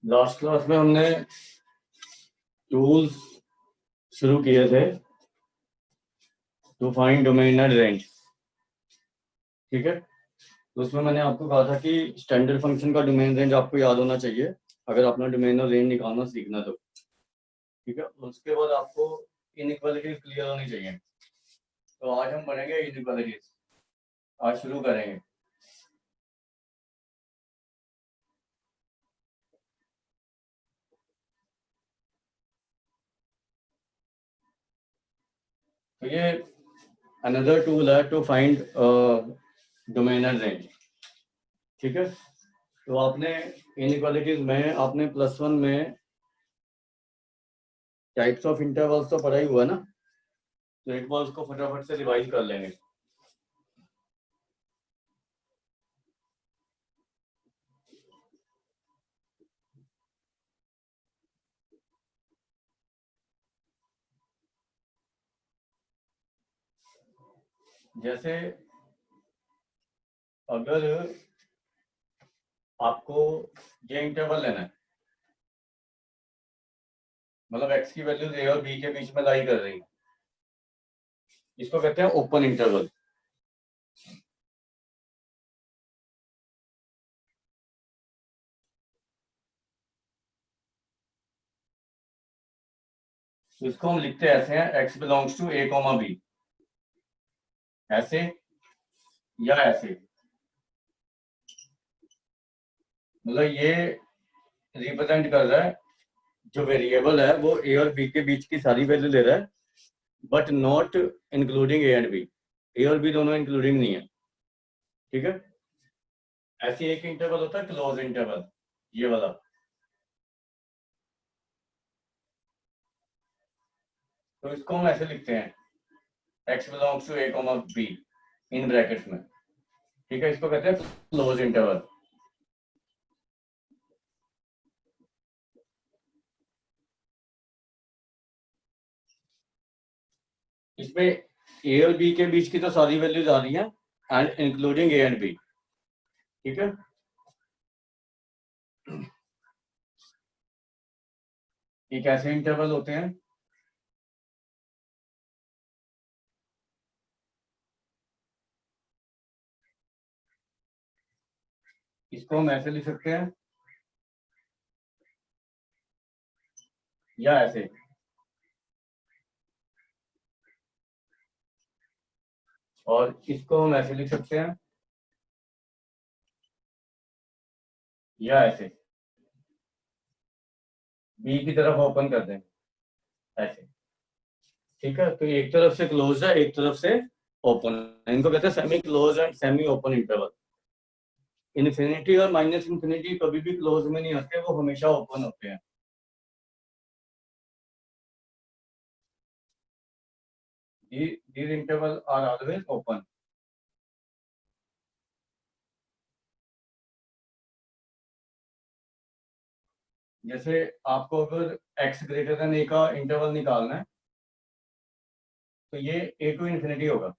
Last class में हमने tools शुरू किए थे to find domain and range. ठीक है, तो उसमें मैंने आपको कहा था कि स्टैंडर्ड फंक्शन का डोमेन रेंज आपको याद होना चाहिए अगर अपना डोमेन और रेंज निकालना सीखना तो। ठीक है, उसके बाद आपको इनइक्वालिटीज क्लियर होनी चाहिए। तो आज हम पढ़ेंगे इनइक्वालिटीज। आज शुरू करेंगे। तो ये अनदर टूल है to find domain and range. ठीक है, तो आपने इनइक्वालिटीज में आपने +1 में टाइप्स ऑफ इंटरवल्स तो पढ़ा ही हुआ ना, तो एक बार उसको फटाफट से रिवाइज कर लेंगे। जैसे अगर आपको ये इंटरवल लेना है, मतलब x की वैल्यू a और b के बीच में लाई कर रही है, इसको कहते हैं ओपन इंटरवल। तो इसको हम लिखते ऐसे हैं, x belongs to a, b, ऐसे या ऐसे। मतलब ये रिप्रेजेंट कर रहा है जो वेरिएबल है वो a और b के बीच की सारी वैल्यू ले रहा है, but not including a and b। a और b दोनों इंक्लूडिंग नहीं है। ठीक है, ऐसे एक इंटरवल होता है क्लोज इंटरवल, ये वाला। तो इसको हम ऐसे लिखते हैं, x belongs to a, b in brackets में। ठीक है, इसको कहते हैं क्लोज इंटरवल। इसमें a और b के बीच की तो सारी वैल्यूज आ रही हैं and including a and b। ठीक है, ये कैसे इंटरवल होते हैं? इसको हम ऐसे लिख सकते हैं या ऐसे। और इसको हम ऐसे लिख सकते हैं या ऐसे, b की तरफ ओपन कर दें ऐसे। ठीक है, तो एक तरफ से क्लोज है, एक तरफ से ओपन है, इनको कहते हैं semi close and semi open interval. Infinity और माइनस इन्फिनिटी कभी भी क्लोज में नहीं होते, वो हमेशा ओपन होते हैं। These intervals are always open. जैसे आपको अगर x ग्रेटर देन a का इंटरवल निकालना है तो ये a टू इन्फिनिटी होगा।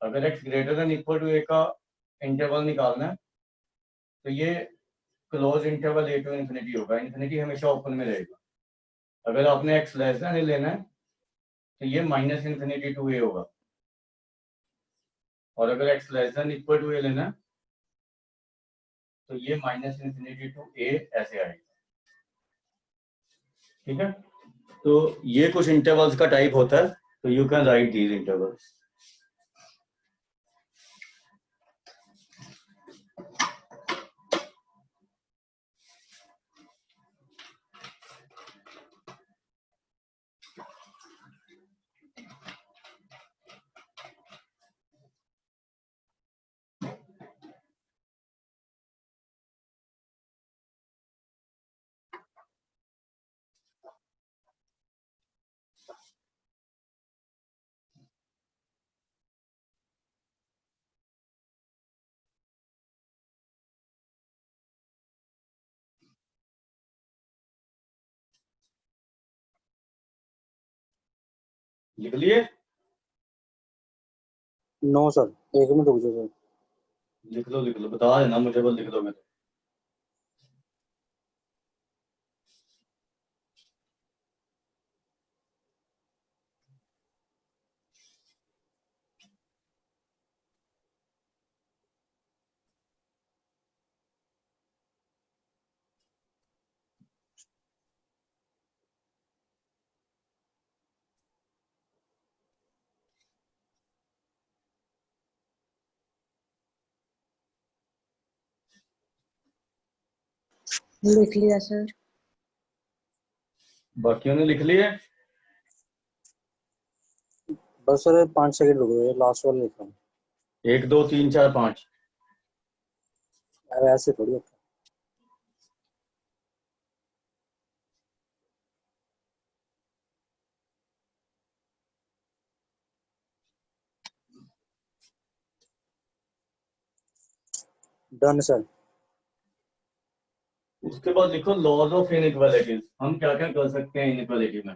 अगर x greater than equal to a का इंटरवल निकालना है तो ये close interval a to infinity होगा। इन्फिनिटी हमेशा ओपन में रहेगा। अगर आपने x लेस देन a लेना है तो ये माइनस इन्फिनिटी टू a होगा। और अगर x less than equal to a लेना है तो ये माइनस इन्फिनिटी टू a ऐसे आएगा। ठीक है, तो ये कुछ इंटरवल्स का टाइप होता है, तो you can write these intervals. लिख लिए? नो सर, 1 मिनट रुक जाओ सर। लिख लो, बता देना मुझे, बस लिख लो। मैं लिख लिया सर। बाकियों ने लिख लिया? बस सर 5 सेकंड रुक जाइए, लास्ट वाला लिख रहा हूँ। 1 2 3 4 5। अरे ऐसे थोड़ी होता है। Done sir. उसके बाद लिखो लॉज ऑफ इनइक्वालिटीज। हम क्या क्या कर सकते हैं इनइक्वालिटी में,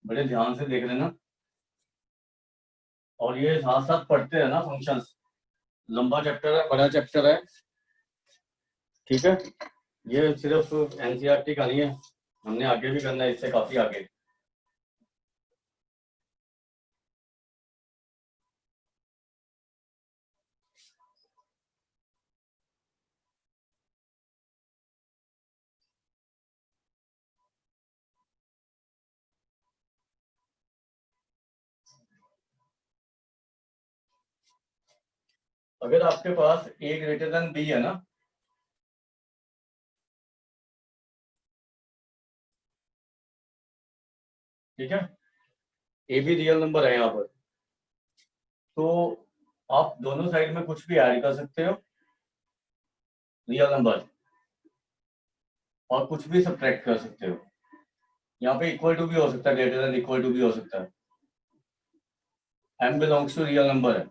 बड़े ध्यान से देख लेना। और ये साथ साथ पढ़ते हैं ना फंक्शंस। लंबा चैप्टर है, बड़ा चैप्टर है, ठीक है। ये सिर्फ एनसीईआरटी का नहीं है, हमने आगे भी करना है, इससे काफी आगे। अगर आपके पास ए ग्रेटर देन बी है ना, ठीक है, ए भी रियल नंबर है यहाँ पर, तो आप दोनों साइड में कुछ भी ऐड कर सकते हो रियल नंबर, और कुछ भी सब्ट्रैक्ट कर सकते हो। यहाँ पे इक्वल टू भी हो सकता है, ग्रेटर देन इक्वल टू भी हो सकता है। M belongs to real number है,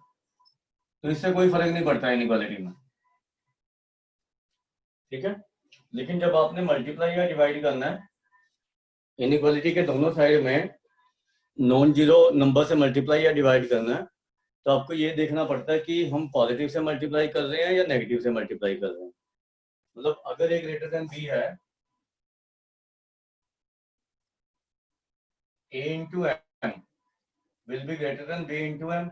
तो इससे कोई फर्क नहीं पड़ता इनइक्वालिटी में, ठीक है। लेकिन जब आपने मल्टीप्लाई या डिवाइड करना है, इनइक्वालिटी के दोनों साइड में नॉन जीरो नंबर से मल्टीप्लाई या डिवाइड करना है, तो आपको ये देखना पड़ता है कि हम पॉजिटिव से मल्टीप्लाई कर रहे हैं या नेगेटिव से मल्टीप्लाई कर रहे हैं। मतलब अगर ए ग्रेटर देन बी है, a into m will be greater than b into m,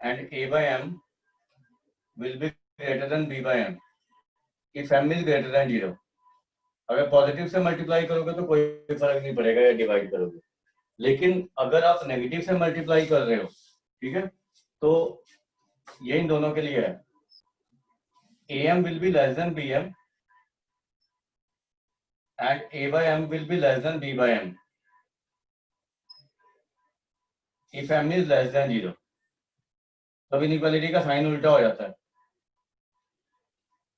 and a by m will be greater than b by m if m is greater than 0। अगर positive से multiply करोगे तो कोई फर्क नहीं पड़ेगा या डिवाइड करोगे, लेकिन अगर आप नेगेटिव से मल्टीप्लाई कर रहे हो, ठीक है, तो ये इन दोनों के लिए है, am will be less than bm and a by m will be less than b by m if m is less than 0। तब इनइक्वालिटी का साइन उल्टा हो जाता है।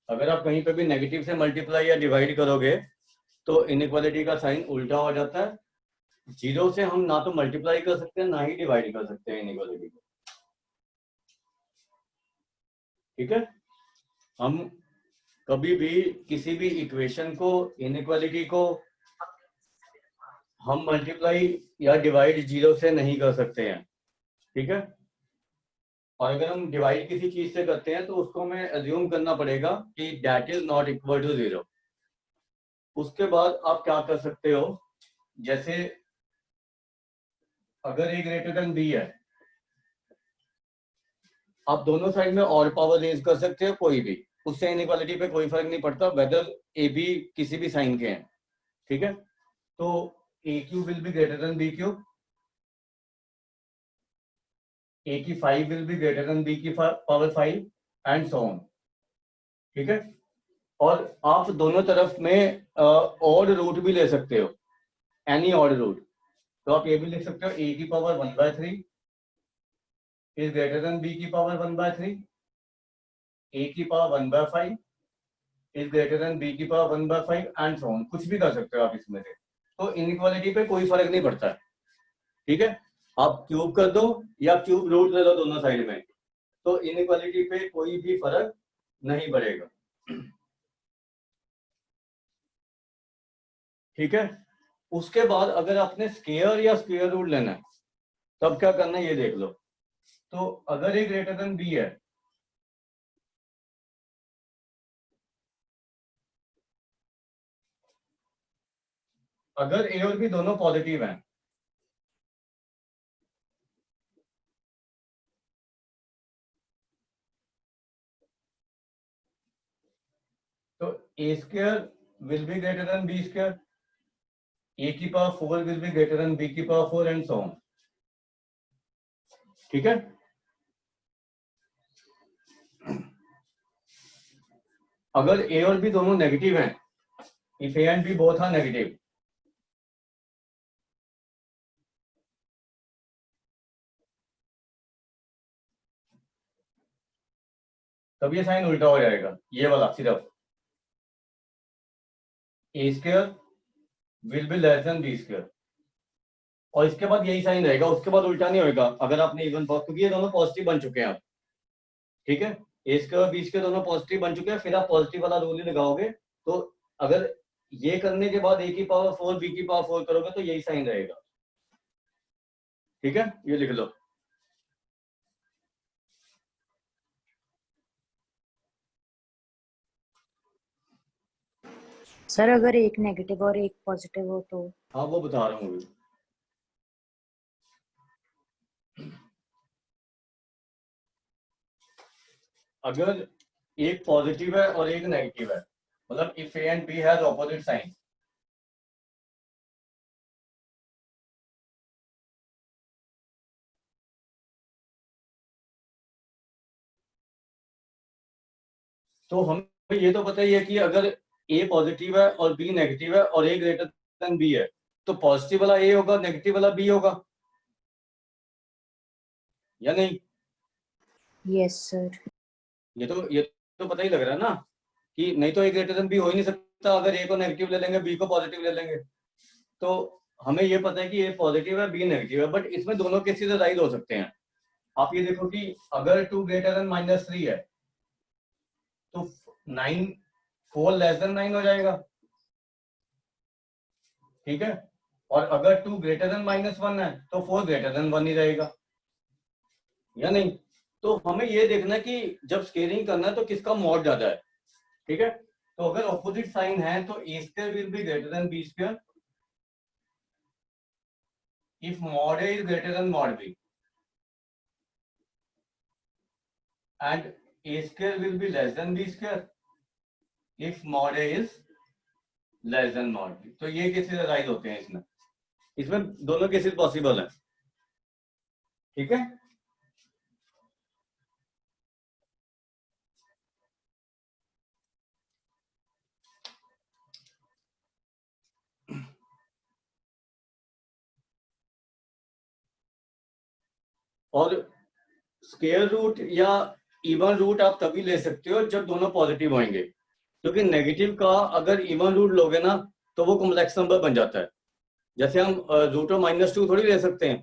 अगर आप कहीं पे भी नेगेटिव से मल्टीप्लाई या डिवाइड करोगे तो इनइक्वालिटी का साइन उल्टा हो जाता है। जीरो से हम ना तो मल्टीप्लाई कर सकते हैं ना ही डिवाइड कर सकते हैं इनइक्वालिटी को, ठीक है। हम कभी भी किसी भी इक्वेशन को, इनइक्वालिटी को हम मल्टीप्लाई या डिवाइड जीरो से नहीं कर सकते हैं, ठीक है। और अगर हम डिवाइड किसी चीज से करते हैं तो उसको हमें अज्यूम करना पड़ेगा कि that is not equal to 0। उसके बाद आप क्या कर सकते हो, जैसे अगर ए ग्रेटर देन बी है, आप दोनों साइड में और पावर रेज कर सकते हो, कोई भी, उससे इनइक्वालिटी पे कोई फर्क नहीं पड़ता वेदर ए बी किसी भी साइन के हैं, ठीक है। तो A cube will be greater than B cube, A की 5 will be greater than B की पावर 5 एंड सो ऑन, ठीक है। और आप दोनों तरफ में ऑड रूट भी ले सकते हो, एनी ऑड रूट। तो आप ये भी लिख सकते हो ए की power 1/3 is greater than B की पावर 1/3, ए की power 1/5 is greater than B की पावर 1/5 एंड सो ऑन। कुछ भी कर सकते हो आप इसमें से, तो इनइक्वालिटी पे कोई फर्क नहीं पड़ता है, ठीक है। आप क्यूब कर दो या क्यूब रूट ले लो दोनों साइड में, तो इनइक्वालिटी पे कोई भी फर्क नहीं पड़ेगा, ठीक है। उसके बाद अगर आपने स्क्वायर या स्क्वायर रूट लेना है तब क्या करना है ये देख लो। तो अगर ए ग्रेटर देन बी है, अगर ए और बी दोनों पॉजिटिव हैं, तो A square will be greater than B square, A की power 4 will be greater than B की पावर 4 एंड सो ऑन, ठीक है। अगर ए और बी दोनों नेगेटिव हैं if A and B both are negative, तब ये साइन उल्टा हो जाएगा, ये वाला सिर्फ A square will be less than B square, और इसके बाद यही साइन रहेगा, उसके बाद उल्टा नहीं होगा अगर आपने इवन क्योंकि ये दोनों पॉजिटिव बन चुके हैं आप, ठीक है, ए स्क्वायर और बी स्क्वायर दोनों पॉजिटिव बन चुके हैं, फिर आप पॉजिटिव वाला रूल ही लगाओगे, तो अगर ये करने के बाद ए की पावर 4 बी की पावर 4 करोगे तो यही साइन रहेगा, ठीक है, ये लिख लो। सर अगर एक नेगेटिव और एक पॉजिटिव हो तो? हाँ वो बता रहा हूँ अभी। अगर एक पॉजिटिव है और एक नेगेटिव है, मतलब if A and b has opposite sign, तो हमें ये तो पता ही है कि अगर ए पॉजिटिव है और बी नेगेटिव है और ए ग्रेटर देन बी है, तो पॉजिटिव वाला ए होगा, नेगेटिव वाला बी होगा, या नहीं? Yes sir. ये तो पता ही लग रहा है ना कि नहीं तो ए ग्रेटर देन बी हो ही नहीं सकता, अगर ए को नेगेटिव ले लेंगे बी को पॉजिटिव ले लेंगे, तो हमें ये पता है कि ए पॉजिटिव है बी नेगेटिव है, बट इसमें दोनों केसेस राइज हो सकते हैं। आप ये देखो कि अगर 2 ग्रेटर देन -3 है तो 9 4 लेस देन 9 हो जाएगा, ठीक है, और अगर 2 ग्रेटर देन -1 है तो 4 ग्रेटर देन 1 ही रहेगा, या नहीं? तो हमें ये देखना है कि जब स्केलिंग करना है तो किसका मॉड ज्यादा है, ठीक है, तो अगर ऑपोजिट साइन है तो A square will be greater than B square if mod A is greater than mod B, and A square will be less than B square if mod A is less than mod B। तो ये cases rise होते हैं इसमें, इसमें दोनों cases possible है, ठीक है। और स्क्वायर रूट या इवन रूट आप तभी ले सकते हो जब दोनों पॉजिटिव होंगे, क्योंकि नेगेटिव का अगर इवन रूट लोगे ना तो वो कॉम्प्लेक्स नंबर बन जाता है, जैसे हम रूट ऑफ -2 थोड़ी ले सकते हैं,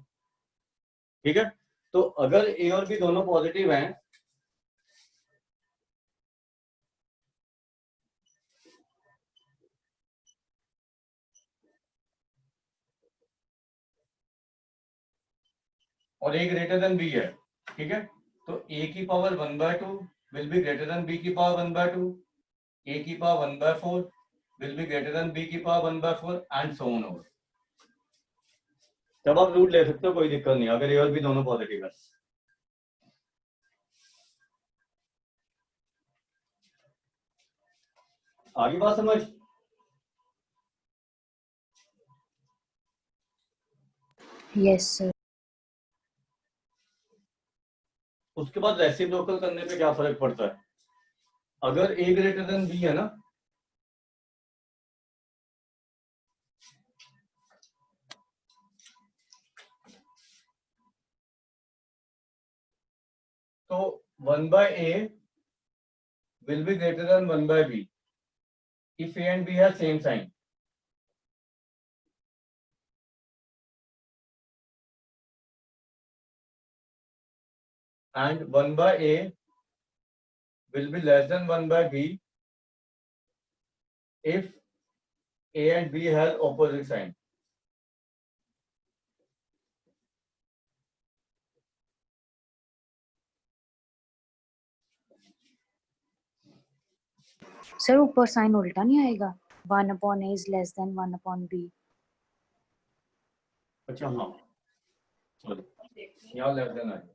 ठीक है, तो अगर ए और बी दोनों पॉजिटिव हैं और ए ग्रेटर देन बी है, ठीक है, तो ए की power 1/2 will be greater than B की पावर 1/2, ए की power 1/4 will be greater than B की power 1/4 and so on over. तब आप रूट ले सकते हो, कोई दिक्कत नहीं अगर ए और बी दोनों पॉजिटिव है। आगे बात समझ? Yes sir. उसके बाद रेसिप्रोकल करने पे क्या फर्क पड़ता है? अगर ए ग्रेटर देन बी है ना, तो 1/a will be greater than 1/b if a and b have same sign, and 1/a will be less than 1/b if a and b have opposite sign। Sir ऊपर sign उल्टा नहीं आएगा, 1/a is less than 1/b? अच्छा हाँ, sorry, यहाँ less than आएगा,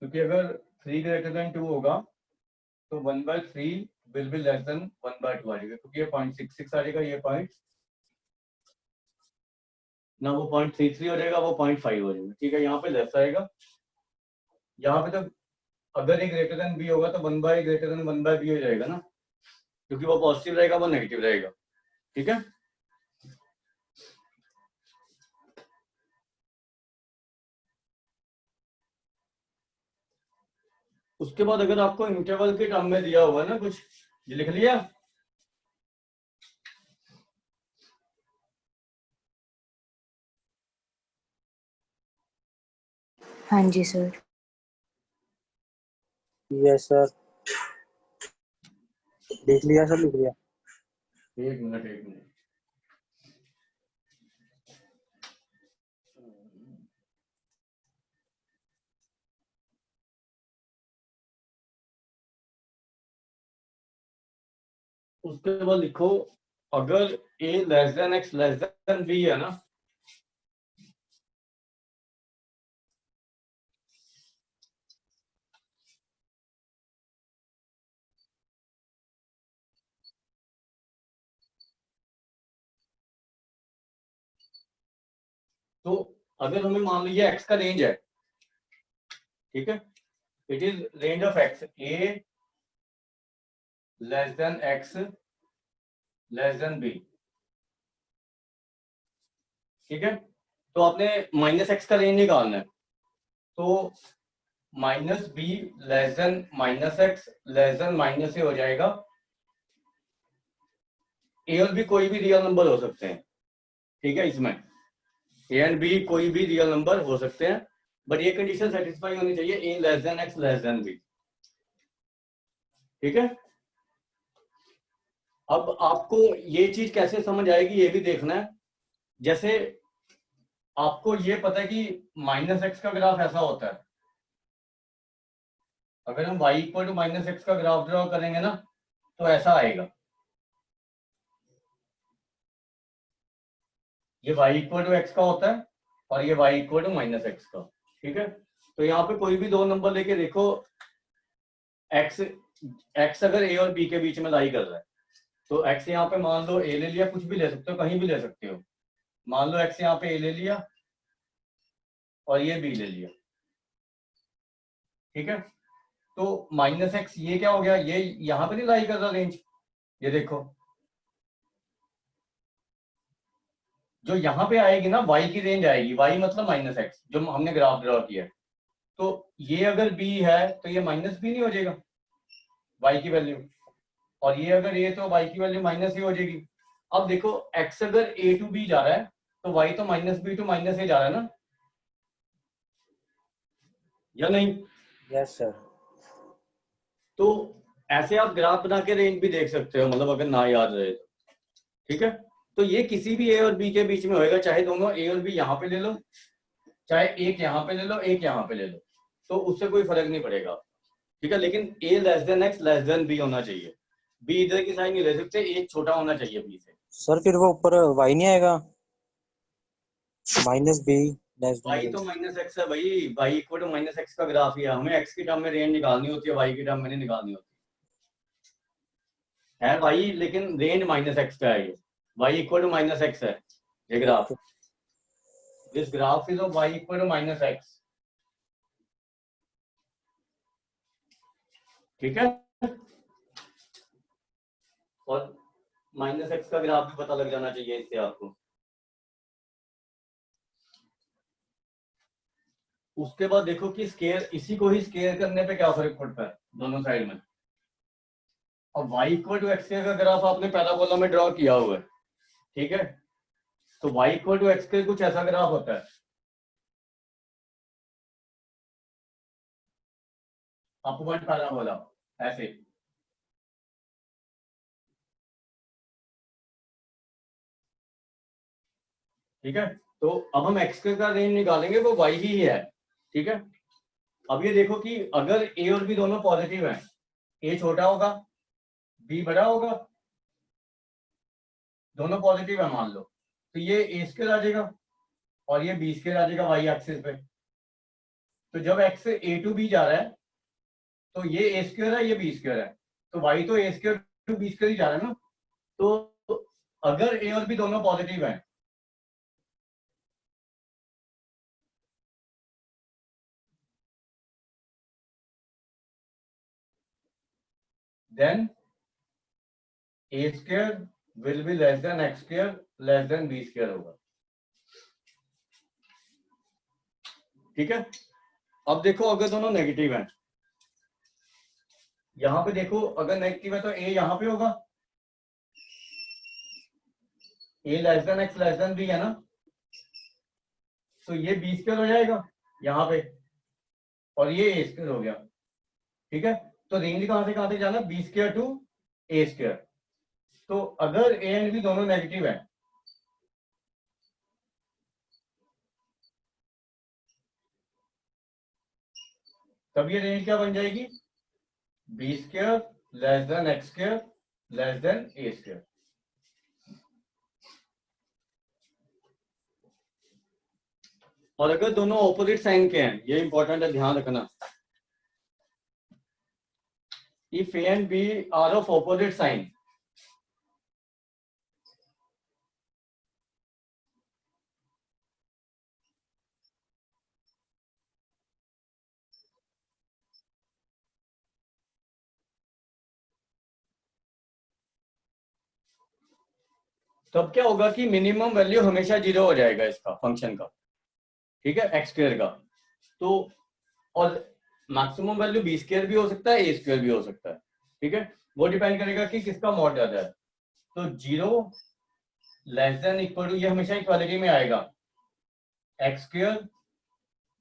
क्योंकि अगर 3 ग्रेटर देन 2 होगा तो 1/3 विल बी लेस देन 1/2 आ जाएगा, क्योंकि ये 0.66 आ जाएगा, ये पॉइंट ना वो 0.33 हो जाएगा, वो 0.5 हो जाएगा, ठीक है, यहाँ पे लेस आएगा, यहाँ पे तो अगर ए ग्रेटर देन बी होगा तो 1/a ग्रेटर देन 1/b हो जाएगा ना, क्योंकि वो पॉजिटिव रहेगा, वो नेगेटिव रहेगा। ठीक है, उसके बाद अगर आपको इंटरवल के टर्म में दिया हुआ है ना कुछ, ये लिख लिया। हाँ जी सर। यस सर, लिख लिया सर, लिख लिया। एक मिनट, एक मिनट। उसके बाद लिखो, अगर a less then x less then b है ना, तो अगर हमें मान लीजिए x का रेंज है, ठीक है, it is range of x, a less then x less then b। ठीक है, तो आपने माइनस x का रेंज निकालना है, तो minus b less than minus x less than minus a हो जाएगा। a और b कोई भी रियल नंबर हो सकते हैं, ठीक है, इसमें a एंड b कोई भी रियल नंबर हो सकते हैं, बट ये कंडीशन सेटिस्फाई होनी चाहिए, a less then x less then b। ठीक है, अब आपको ये चीज कैसे समझ आएगी ये भी देखना है। जैसे आपको ये पता है कि माइनस एक्स का ग्राफ ऐसा होता है, अगर हम y equal to minus x का ग्राफ ड्रॉ करेंगे ना, तो ऐसा आएगा, ये y इक्वल टू एक्स का होता है और ये y equal to minus x का। ठीक है, तो यहाँ पे कोई भी दो नंबर लेके देखो, x x अगर a और b के बीच में लाई कर रहा है, तो x यहाँ पे मान लो a ले लिया, कुछ भी ले सकते हो, कहीं भी ले सकते हो, मान लो x यहाँ पे a ले लिया और ये b ले लिया। ठीक है, तो माइनस एक्स ये क्या हो गया, ये यहाँ पे नहीं लाई कर रहा रेंज, ये देखो जो यहाँ पे आएगी ना y की रेंज आएगी, y मतलब माइनस एक्स जो हमने ग्राफ ड्रॉ किया है, तो ये अगर b है तो ये माइनस b नहीं हो जाएगा y की वैल्यू, और ये अगर a तो y की वैल्यू माइनस ही हो जाएगी। अब देखो x अगर a टू b जा रहा है तो y तो minus b to minus a जा रहा है ना, या नहीं? Yes sir. तो ऐसे आप ग्राफ बना के रेंज भी देख सकते हो, मतलब अगर ना याद रहे तो। ठीक है, तो ये किसी भी a और b के बीच में होएगा, चाहे दोनों a और b यहाँ पे ले लो, चाहे एक यहाँ पे ले लो, एक यहाँ पे ले लो, तो उससे कोई फर्क नहीं पड़ेगा। ठीक है, लेकिन a less then x less then b होना चाहिए, b इधर की साइड नहीं ले सकते, एक छोटा होना चाहिए b से। सर फिर वो ऊपर y नहीं आएगा, minus b less y than तो माइनस एक्स है भाई, y equal to minus x का ग्राफ ही है, हमें x की टर्म में रेंज निकालनी होती है, y की टर्म में नहीं निकालनी होती है भाई, लेकिन रेंज माइनस एक्स का है, ये y equal to minus x है ये graph, this graph is of y equal to minus x. ठीक है, और माइनस एक्स का ग्राफ भी पता लग जाना चाहिए इससे आपको। उसके बाद देखो कि स्केयर, इसी को ही स्केयर करने पे क्या फर्क पड़ता है दोनों साइड में। अब y इक्वल टू एक्स का ग्राफ आपने पहला कॉलम में ड्रॉ किया हुआ है, ठीक है, तो y इक्वल टू एक्स के कुछ ऐसा ग्राफ होता है, अपवर्ड पैराबोला ऐसे। ठीक है, तो अब हम x का रेंज निकालेंगे, वो y ही है। ठीक है, अब ये देखो कि अगर a और b दोनों पॉजिटिव हैं, a छोटा होगा b बड़ा होगा, दोनों पॉजिटिव है मान लो, तो ये a स्क्वायर आ जाएगा और ये b स्क्वायर आ जाएगा y एक्सिस पे। तो जब x a टू b जा रहा है तो ये a स्क्वायर है, ये b स्क्वायर है, तो y तो a square to b square ही जा रहा है ना, तो अगर a और b दोनों पॉजिटिव हैं, then A square will be less than x square less than B square होगा। ठीक है, अब देखो अगर दोनों नेगेटिव हैं, यहां पे देखो अगर नेगेटिव है तो ए यहां पे होगा, A less than X less than B है ना, तो ये बी स्क्वायर हो जाएगा यहां पे, और ये ए स्क्वायर हो गया। ठीक है, तो रेंज कहां से जाना, B square to A square. तो अगर ए एंड बी दोनों नेगेटिव है तब ये रेंज क्या बन जाएगी, B square less than x square less than ए स्क्वायर। और अगर दोनों ऑपोजिट साइन के हैं, ये इंपॉर्टेंट है, ध्यान रखना, if A and b are of opposite sign, तब क्या होगा कि मिनिमम वैल्यू हमेशा 0 हो जाएगा इसका फंक्शन का। ठीक है, एक्स स्क्वायर का, तो और मैक्सिमम वैल्यू बी स्क्वायर भी हो सकता है, ए स्क्वायर भी हो सकता है। ठीक है, वो डिपेंड करेगा कि किसका मॉड ज्यादा है। तो 0 लेस देन इक्वल टू, ये हमेशा इक्वालिटी में आएगा, x square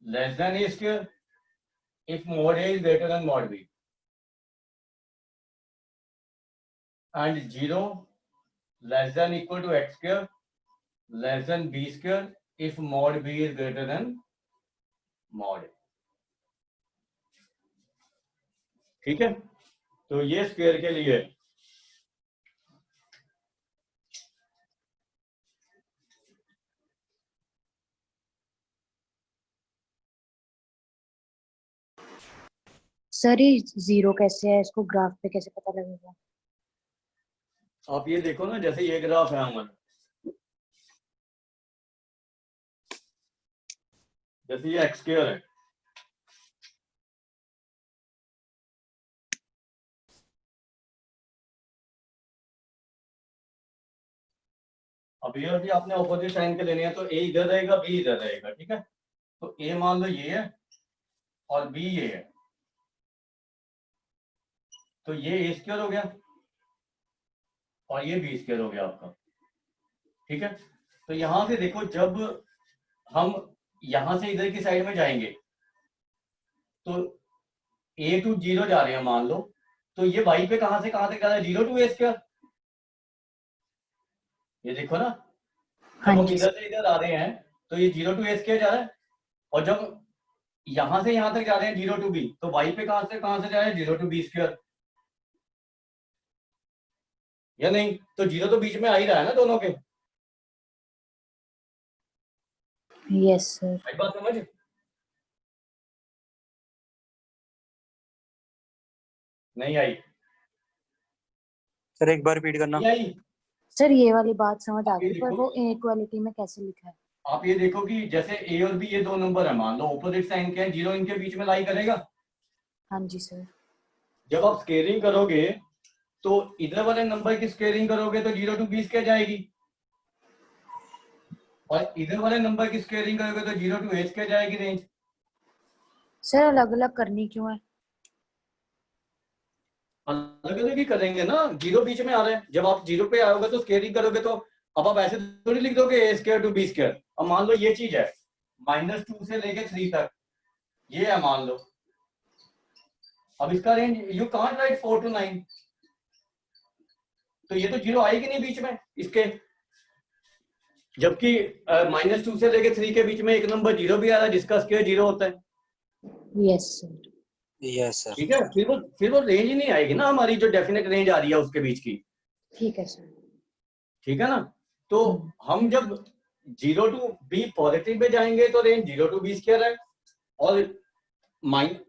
less than A square if mod a is greater than mod b, and 0 less than equal to x square less than b square if mod b is greater than mod a। ठीक है, तो ये square के लिए sir ये zero कैसे है, इसको ग्राफ पे कैसे पता लगेगा? आप ये देखो ना, जैसे ये ग्राफ है हमारा, जैसे ये एक्स स्क्वायर है, अब ये भी आपने ऑपोजिट साइन के लेने हैं, तो ए इधर रहेगा, बी इधर रहेगा। ठीक है, तो ए मान लो ये है और बी ये है, तो ये ए स्क्वायर हो गया और ये बी स्क्वायर हो गया आपका। ठीक है, तो यहां से देखो, जब हम यहां से इधर की साइड में जाएंगे तो ए टू 0 जा रहे हैं मान लो, तो ये वाई पे कहां से कहां तक जा रहा है, 0 टू ए स्क्वायर। ये देखो ना, जब हाँ हम जी इधर से इधर आ रहे हैं तो ये 0 टू ए स्क्वायर जा रहा है, और जब यहां से यहां तक जा रहे हैं 0 टू बी, तो वाई पे कहां से जा रहे हैं, 0 टू बी स्क्वायर, या नहीं? तो 0 तो बीच में आ ही रहा है ना दोनों के। Yes sir. एक बात समझ, नहीं आई? सर एक बार रिपीट करना। नहीं आई? सर ये वाली बात समझ आ आप ये गई, पर देखो, वो इनइक्वालिटी में कैसे लिखा है? आप ये देखो कि जैसे ए और बी ये दो नंबर है, मान लो ऑपोजिट साइन के हैं, 0 इनके बीच में लाई करेगा। हाँ जी सर। जब आप स्केयरिंग करोगे तो इधर वाले नंबर की स्केयरिंग करोगे तो 0 टू बी स्क्वायर जाएगी, और इधर वाले नंबर की स्केयरिंग करोगे तो 0 टू ए स्क्वायर जाएगी रेंज। सर अलग अलग करनी क्यों है? अलग अलग ही करेंगे ना, 0 बीच में आ रहा है, जब आप 0 पे आओगे तो स्केयरिंग करोगे, तो अब आप ऐसे थोड़ी लिख दोगे ए स्क्वायर टू बी स्क्वायर। अब मान लो ये चीज है -2 से लेके 3 तक, ये है मान लो, अब इसका range you can't right 4 to 9, तो ये तो 0 आएगी नहीं बीच में इसके, जबकि -2 से लेके 3 के बीच में एक नंबर 0 भी आ रहा है जिसका स्क्वायर 0 होता है। Yes sir. Yes sir. ठीक है, फिर वो रेंज ही नहीं आएगी ना हमारी, जो डेफिनेट रेंज आ रही है उसके बीच की। ठीक है ना, तो हम जब 0 टू बी पॉजिटिव पे जाएंगे तो रेंज 0 टू बी स्क्वायर है, और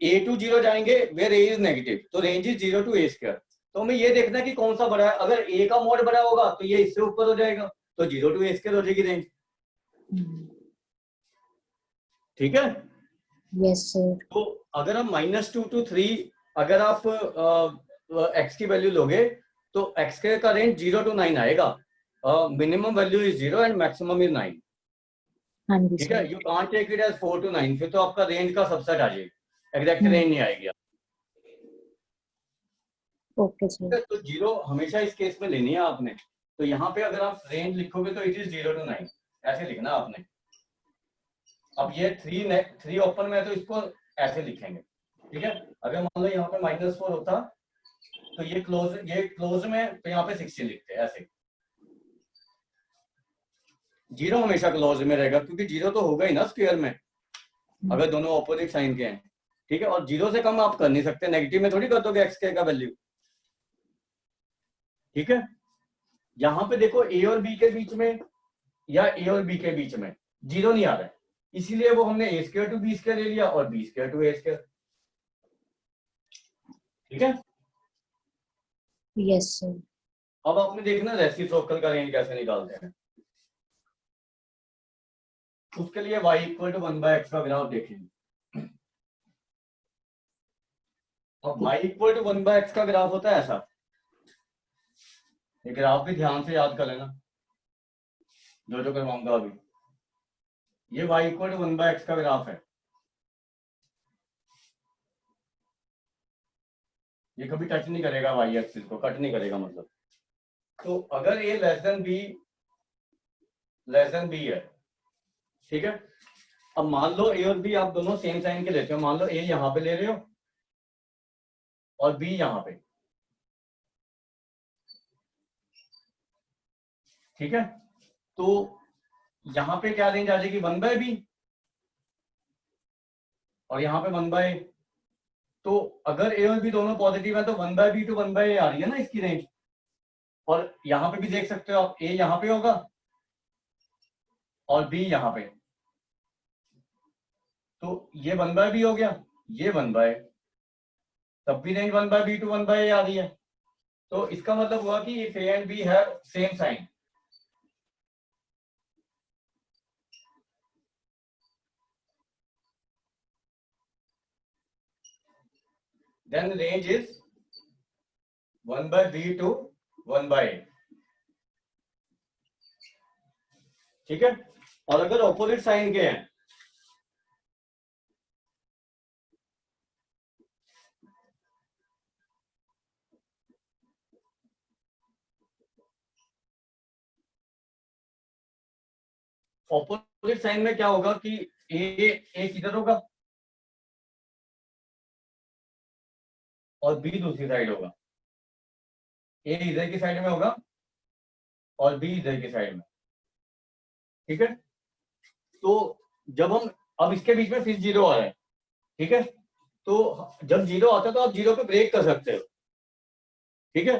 ए टू 0 जाएंगे वेयर ए इज नेगेटिव, तो range is 0 to A square. तो हमें ये देखना है कि कौन सा बड़ा है, अगर ए का मॉड बड़ा होगा तो ये इससे ऊपर हो जाएगा, तो 0 टू ए स्क्वायर हो जाएगी रेंज। ठीक है, यस सर। तो अगर हम -2 to 3 अगर आप एक्स की वैल्यू लोगे तो xk का रेंज 0 to 9 आएगा, minimum value is 0 and maximum is 9। हाँ जी ठीक है, sir. You can't take it as 4 to 9, फिर तो आपका रेंज का सबसेट आ जाएगा, एग्जैक्ट रेंज नहीं आएगी। Okay sir. तो 0 हमेशा इस केस में लेनी है आपने। तो यहाँ पे अगर आप रेंज लिखोगे तो इट इज 0 to 9 ऐसे लिखना आपने। अब ये 3 ओपन में है तो इसको ऐसे लिखेंगे। ठीक है, अगर मान लो यहाँ पे -4 होता तो ये क्लोज में, तो यहाँ पे 16 लिखते हैं ऐसे। 0 हमेशा क्लोज में रहेगा क्योंकि 0 तो होगा ही ना स्क्वायर में, अगर दोनों ऑपोजिट साइन के हैं। ठीक है, और 0 से कम आप कर नहीं सकते, नेगेटिव में थोड़ी कर दोगे xk का वैल्यू। ठीक है, यहाँ पे देखो a और b के बीच में या a और b के बीच में 0 नहीं आ रहा है, इसीलिए वो हमने a² to b² ले लिया और b² to a²। ठीक है, यस सर। अब आपने देखना रेसिप्रोकल का रेंज कैसे निकालते हैं। उसके लिए y = 1/x का ग्राफ देखेंगे। अब y = 1/x का ग्राफ होता है ऐसा, ये ग्राफ भी ध्यान से याद कर लेना जो करवाऊंगा अभी। ये y = 1/x का ग्राफ है, ये कभी टच नहीं करेगा y एक्सिस को, कट नहीं करेगा मतलब। तो अगर a लेस देन b है, ठीक है, अब मान लो a और b आप दोनों सेम साइन के लेते हो, मान लो a यहां पे ले रहे हो और b यहां पे। ठीक है, तो यहां पे क्या रेंज आ जाएगी 1/b और यहां पे 1/a। तो अगर a और b दोनों पॉजिटिव है तो 1/b to 1/a आ रही है ना इसकी रेंज। और यहां पे भी देख सकते हो आप, a यहां पे होगा और b यहां पे, तो ये 1/b हो गया, ये 1/a, तब भी रेंज 1/b to 1/a आ रही है। तो इसका मतलब हुआ कि if a and b have same sign, then range is 1/b to 1/a। ठीक है, और अगर ऑपोजिट साइन के हैं, ऑपोजिट साइन में क्या होगा कि ए किधर होगा और बी दूसरी साइड होगा। ए इधर की साइड में होगा और बी इधर की साइड में। ठीक है, तो जब हम, अब इसके बीच में फिर 0 आ रहा है, ठीक है, तो जब 0 आता है तो आप 0 पे ब्रेक कर सकते हो। ठीक है,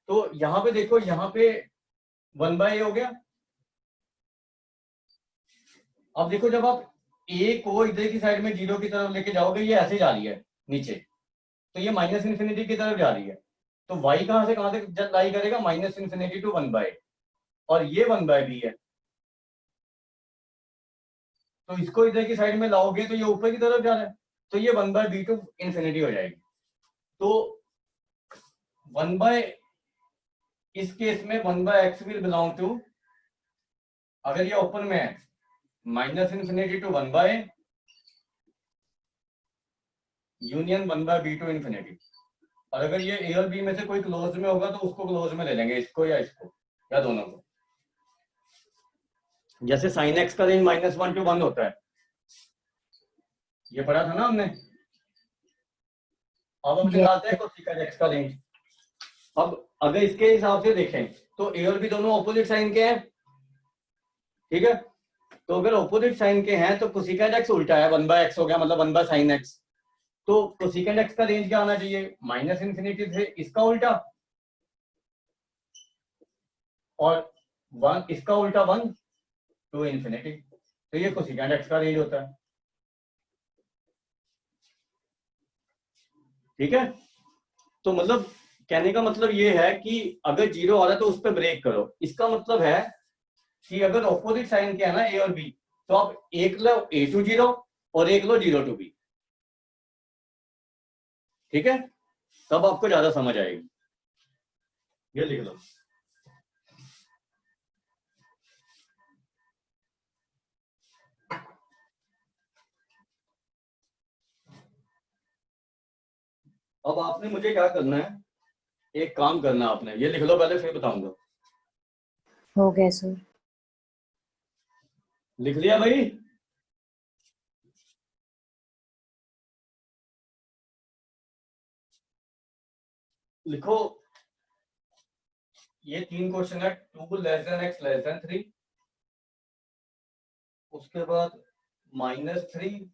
तो यहां पे देखो, यहां पे 1/a हो गया। अब देखो जब आप a को इधर की साइड में 0 की तरफ लेके जाओगे, ये ऐसे जा रही है नीचे, तो ये -∞ की तरफ जा रही है। तो y कहां से कहां तक लाई करेगा, -∞ to 1/a, और ये 1/b है। तो इसको इधर की साइड में लाओगे तो ये ऊपर की तरफ जा रहा है, तो ये 1/b to ∞ हो जाएगी। तो 1/, इस केस में 1/x विल बिलोंग टू, अगर ये ओपन में है, -∞ to 1/a union 1/b to ∞। और अगर ये a और b में से कोई क्लोज में होगा तो उसको क्लोज में ले लेंगे, इसको या इसको या दोनों को। जैसे sin x का रेंज -1 to 1 होता है, ये पढ़ा था ना हमने। अब हम निकालते हैं cosecant x का रेंज। अब अगर इसके हिसाब से देखें तो a और b दोनों ऑपोजिट साइन के हैं। ठीक है, तो अगर ऑपोजिट साइन के हैं तो cosecant x उल्टा है, 1/x हो गया, मतलब 1/sin x। तो cosecant x का रेंज क्या आना चाहिए, -∞ से इसका उल्टा और 1 इसका उल्टा 1 to ∞। तो ये cosecant x का रेंज होता है। ठीक है, तो मतलब कहने का मतलब ये है कि अगर 0 आ रहा है तो उस पर ब्रेक करो। इसका मतलब है कि अगर ऑपोजिट साइन के है ना a और b, तो आप एक लो a to 0 और एक लो 0 to b। ठीक है, तब आपको ज्यादा समझ आएगी। ये लिख लो। अब आपने मुझे क्या करना है, एक काम करना है आपने, ये लिख लो पहले फिर बताऊंगा। हो गया सर। लिख लिया भाई? लिखो। ये 3 क्वेश्चन है, 2 less than X less then 3, उसके बाद -3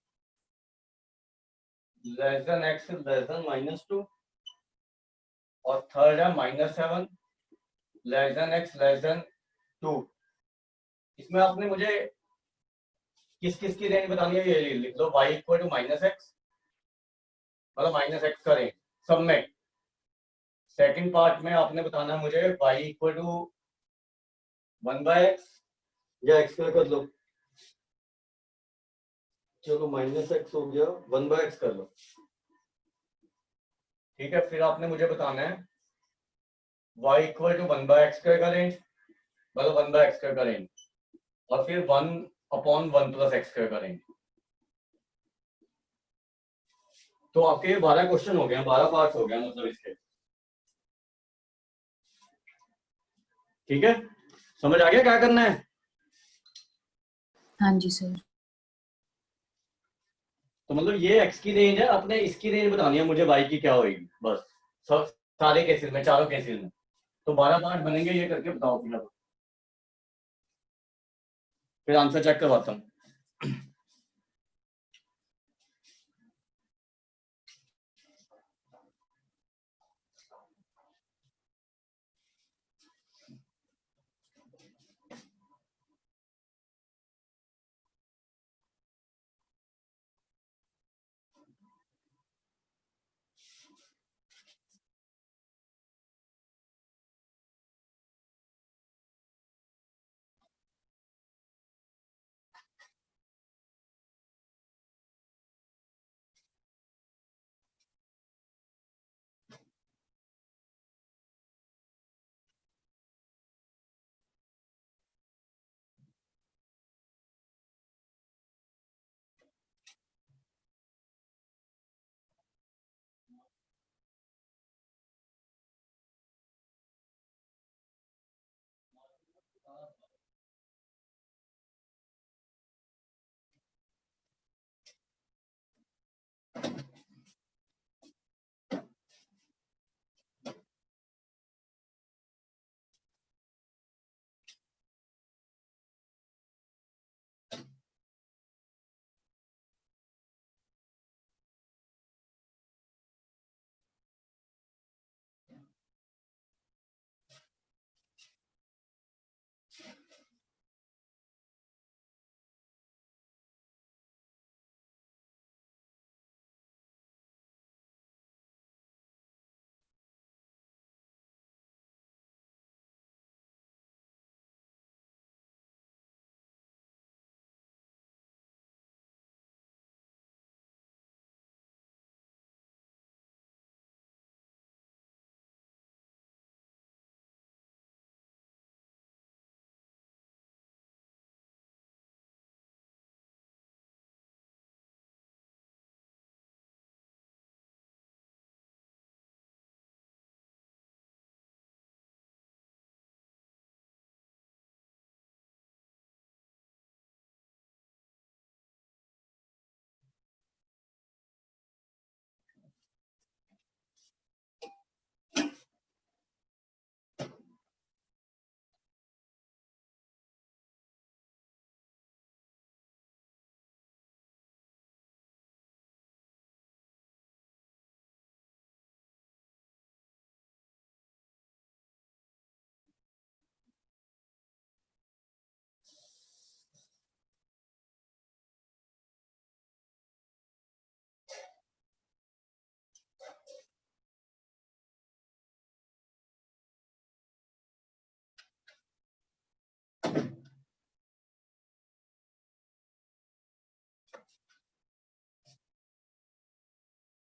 less than X less then -2, और थर्ड है -7 less than X less then 2। इसमें आपने मुझे किस किस की रेंज बतानी है, ये लिख लो। y इक्वल टू -x, मतलब -x का रेंज सब में। सेकंड पार्ट में आपने बताना है मुझे y इक्वल टू 1/x, या x स्क्वायर कर लो, चलो -x हो गया, 1/x कर लो, ठीक है। फिर आपने मुझे बताना है y equal to 1/x square का रेंज, मतलब 1/x स्क्वायर का रेंज, और फिर 1/1 + x स्क्वायर का रेंज। तो आपके 12 क्वेश्चन हो गए, 12 पार्ट्स हो गए मतलब इसके, ठीक है। समझ आ गया क्या करना है? हाँ जी सर। तो मतलब ये x की रेंज है, अपने इसकी रेंज बतानी है मुझे y की क्या होगी, बस। सब सारे केसेस में, चारों केसेस में। तो 12 पार्ट बनेंगे, ये करके बताओ फिर आंसर चेक करवाता हूँ।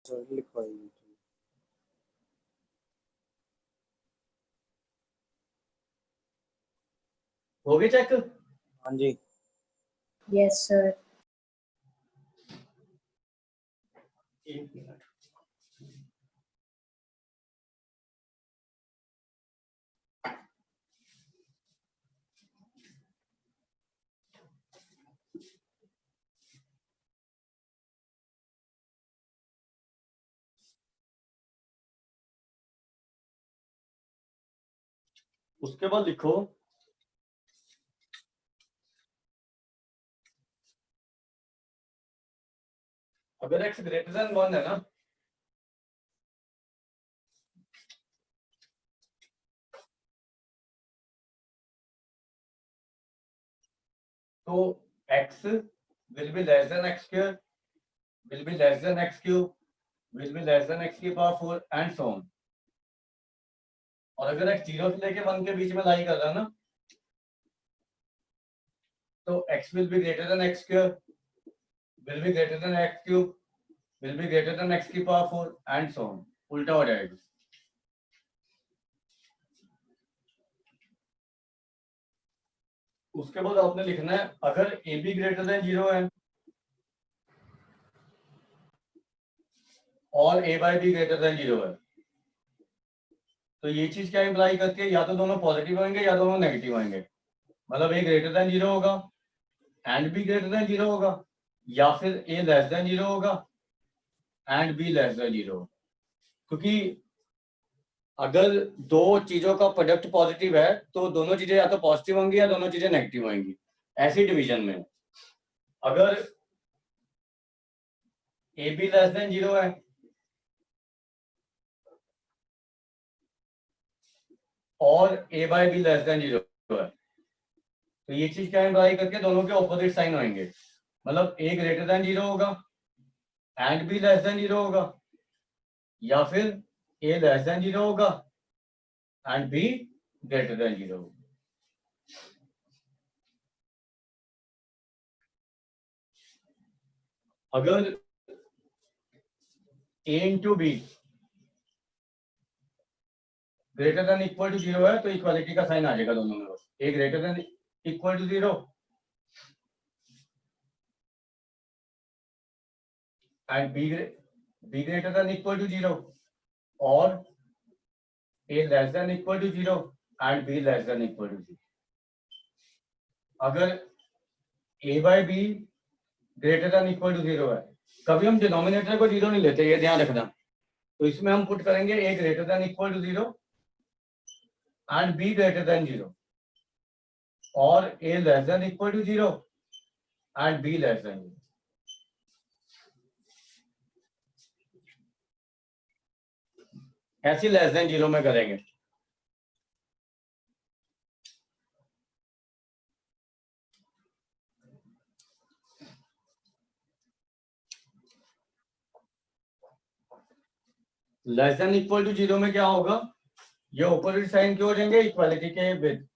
सर लिखवाइए। हो गए चेक? हाँ जी। Yes, sir. एक मिनट। उसके बाद लिखो अगर x ग्रेटर देन 1 है ना, तो x will be less than x square, will be less than x cube, will be less than x की पावर 4 and so on। और अगर x 0 से लेके 1 के बीच में लाई कर रहा है ना, तो x will be greater than x square, will be greater than x cube, will be greater than x की पावर 4 and so on। उल्टा हो जाएगा। उसके बाद आपने लिखना है अगर a b ग्रेटर देन 0 है और a by b greater than 0 है, तो ये चीज क्या इंप्लाई करती है, या तो दोनों पॉजिटिव होंगे या दोनों नेगेटिव होंगे। मतलब a ग्रेटर देन 0 होगा एंड b ग्रेटर देन 0 होगा, या फिर a लेस देन 0 होगा एंड b लेस देन 0 होगा। क्योंकि अगर दो चीजों का प्रोडक्ट पॉजिटिव है तो दोनों चीजें या तो पॉजिटिव होंगी या दोनों चीजें नेगेटिव होंगी। ऐसी डिवीजन में अगर a b लेस देन 0 है और a by b less than 0 है, तो ये चीज क्या इंप्लाई करके दोनों के ऑपोजिट साइन होंगे। मतलब a ग्रेटर देन 0 होगा एंड b लेस देन 0 होगा, या फिर a लेस देन 0 होगा एंड b ग्रेटर देन 0 होगा। अगर a into b greater than equal to 0 है तो इक्वालिटी का साइन आ जाएगा दोनों में, बस a greater than equal to 0 and b greater than equal to 0 और a less than equal to 0 and b less than equal to 0। अगर a by b greater than equal to 0 है, कभी हम डिनोमिनेटर को 0 नहीं लेते, ये ध्यान रखना। तो इसमें हम पुट करेंगे a greater than equal to 0 and b greater than 0 और a less than equal to 0 and b less than 0। ऐसी लेस देन 0 में करेंगे। लेस देन इक्वल टू 0 में क्या होगा, ये ऑपोजिट साइन क्यों हो जाएंगे इक्वालिटी के विद।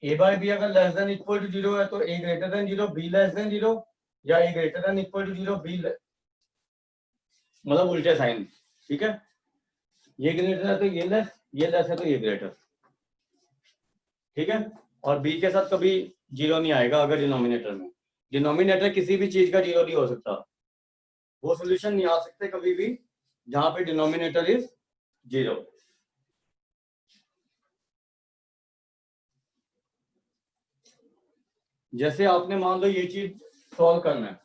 a बाय b अगर लेस देन इक्वल टू 0 है तो a greater than 0 b less than 0, या a greater than equal to 0 b मतलब उल्टे साइन। ठीक है, ये ग्रेटर है तो ये लेस है तो ये ग्रेटर। ठीक है, और b के साथ कभी 0 नहीं आएगा अगर डिनोमिनेटर में। डिनोमिनेटर किसी भी चीज का 0 नहीं हो सकता, वो सोल्यूशन नहीं आ सकते कभी भी जहां पे डिनोमिनेटर इज 0। जैसे आपने मान लो ये चीज सॉल्व करना है,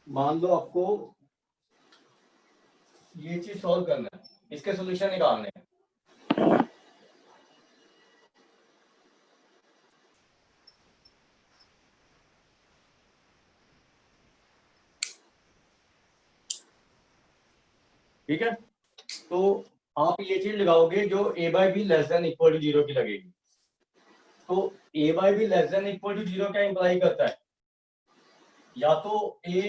मान लो आपको ये चीज सॉल्व करना है, इसके सॉल्यूशन निकालने हैं। ठीक है, तो आप ये चीज लगाओगे जो a by b less than equal to 0 की लगेगी। तो a by b less than equal to 0 क्या इंप्लाई करता है, या तो a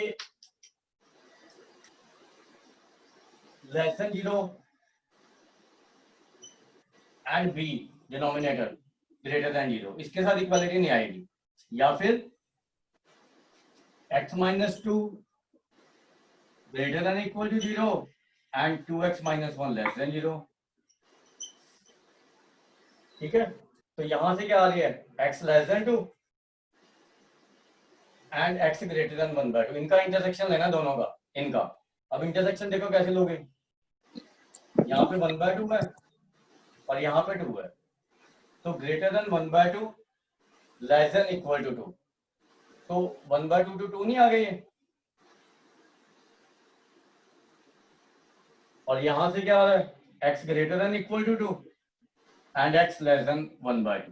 less than 0 and b denominator greater than 0, इसके साथ इक्वालिटी नहीं आएगी, या फिर x minus 2 greater than equal to 0 and 2x minus 1 less than 0। ठीक है, तो यहां से क्या आ रही है, x less then 2 and x greater than 1/2। इनका इंटरसेक्शन लेना दोनों का, इनका। अब इंटरसेक्शन देखो कैसे लोगे, यहाँ पे 1/2 है और यहाँ पे 2 है, तो greater than 1/2 less than equal to 2, तो 1/2 टू 2 नहीं आ गई है। और यहां से क्या आ रहा है, x greater than equal to 2 and x less than 1/2।